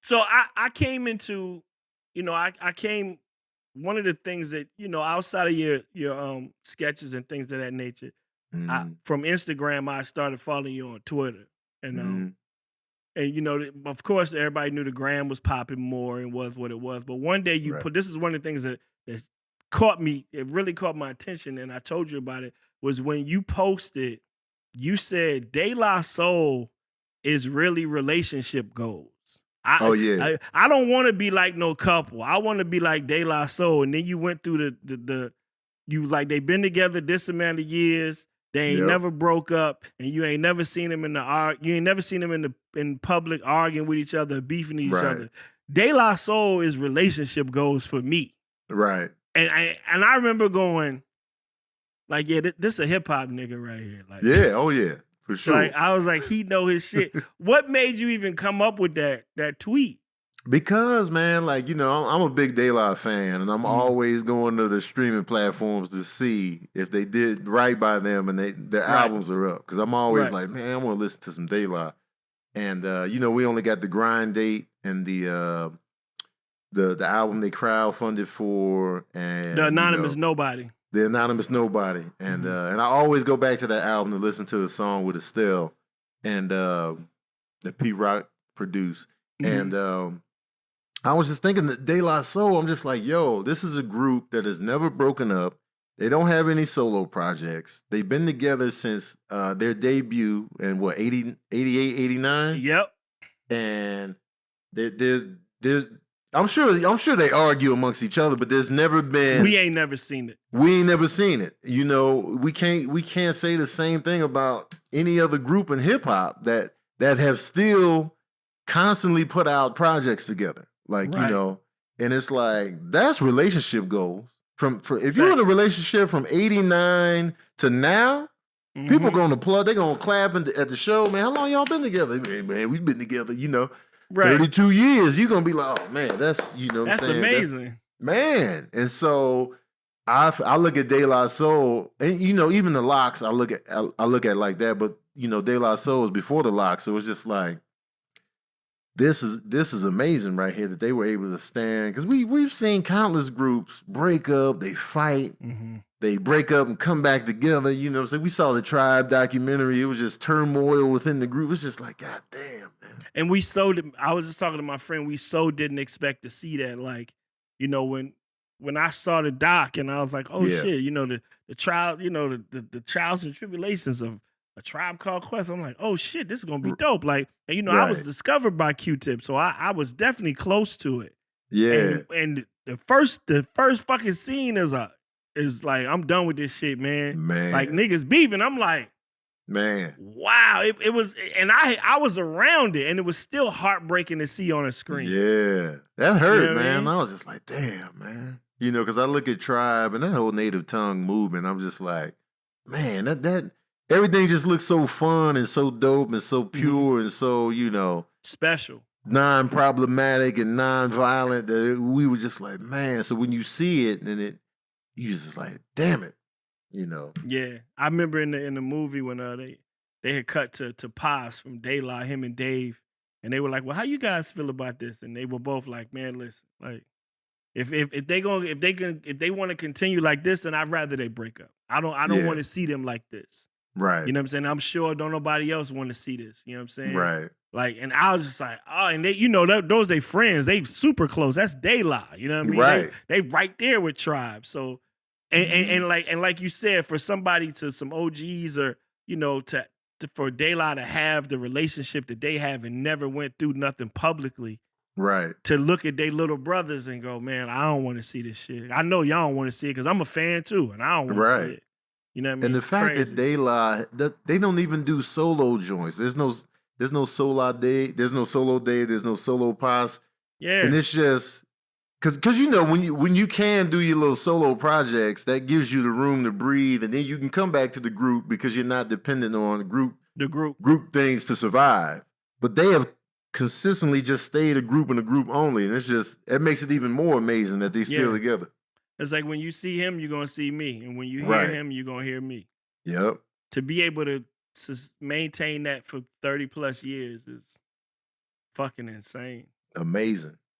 So I came into, I came one of the things that, outside of your sketches and things of that nature, Mm, from Instagram I started following you on Twitter. And mm, of course everybody knew the gram was popping more and was what it was. But one day you right. put this is one of the things that caught me, it really caught my attention, and I told you about it, was when you posted, you said De La Soul is really relationship goals. Oh I yeah, I don't want to be like no couple. I want to be like De La Soul. And then you went through the you was like they been together this amount of years. They ain't yep, never broke up, and you ain't never seen them you ain't never seen them in public arguing with each other, beefing each right, other. De La Soul is relationship goals for me. right. And I remember going like, yeah, this a hip hop nigga right here. Yeah, oh yeah, for Like sure. I was like, he know his shit. What made you even come up with that tweet? Because man, like I'm a big De La fan, and I'm Mhm. always going to the streaming platforms to see if they did right by them and their Right, albums are up. Because I'm always right. like, man, I want to listen to some De La. And we only got the grind date and the album they crowdfunded for, The and anonymous nobody. the anonymous nobody, Mhm, and I always go back to that album to listen to the song with Estelle and that Pete Rock produced, mhm. and I was just thinking that De La Soul. I'm just like, yo, this is a group that has never broken up. They don't have any solo projects. They've been together since their debut in what 80, 88, 89, Yep. and there's I'm sure they argue amongst each other, but there's never been We ain't never seen it. we ain't never seen it. We can't say the same thing about any other group in hip hop that have still constantly put out projects together. Like, Right. and it's like that's relationship goals. If you're in a Facts. relationship from 89 to now, people Mhm. gonna plug, they gonna clap at the show, man. How long y'all been together? Man, we've been together, Right. 32 years. You're gonna be like, oh man, that's what I'm That's saying. That's amazing. man. And so I look at De La Soul, and even the Locks, I look at like that, but De La Soul is before the Locks, so it's just like this is amazing right here that they were able to stand, because we've seen countless groups break up, they fight, Mhm. they break up and come back together. So we saw the Tribe documentary. It was just turmoil within the group. It's just like, God damn, man. And I was just talking to my friend, we so didn't expect to see that. Like, when I saw the doc and I was like, oh Yeah, shit, the trial, the trials and tribulations of A Tribe Called Quest. I'm like, oh shit, this is gonna be r- dope. Like, and I was right. discovered by Q-Tip, so I was definitely close to it. Yeah, And the first fucking scene is like, I'm done with this shit, man. Like man, niggas beefing. I'm like, man. wow, it was, and I was around it, and it was still heartbreaking to see on a screen. Yeah, that You hurt, know what I man. mean? I was just like, damn, man. Because I look at Tribe and that whole native tongue movement. I'm just like, man, that everything just looks so fun and so dope and so Mhm. pure and so Special. non-problematic and non-violent that we were just like, man. So when you see it and you just like, damn it, you know. Yeah, I remember in the movie when they had cut to Paz from De La, him and Dave, and they were like, "Well, how you guys feel about this?" And they were both like, "Man, listen, like if they want to continue like this, then I'd rather they break up. I don't want Yeah, to see them like this. right, You know what I'm saying? I'm sure don't nobody else want to see this. You know what I'm saying? right, Like, and I was just like, oh, and they, those they friends, they super close. That's De La. You know what I mean? right. They right there with Tribe. So, Mhm. and like you said, for somebody to some OGs or for De La to have the relationship that they have and never went through nothing publicly, Right. to look at their little brothers and go, man, I don't want to see this shit. I know y'all don't want to see it because I'm a fan too, and I don't want to see Right. it. You know what I And mean? the It's fact that crazy. they lie, that they don't even do solo joints. There's no solo day. There's no solo day. There's no solo pass. And Yeah. it's just because when you can do your little solo projects, that gives you the room to breathe, and then you can come back to the group because you're not dependent on The group. group things to survive. But they have consistently just stayed a group and a group only, and it makes it even more amazing that they still Yeah. together. It's like when you see him, you're gonna see me. And when you hear Right. him, you're gonna hear me. Yep. To be able to maintain that for 30 plus years is fucking insane. Amazing.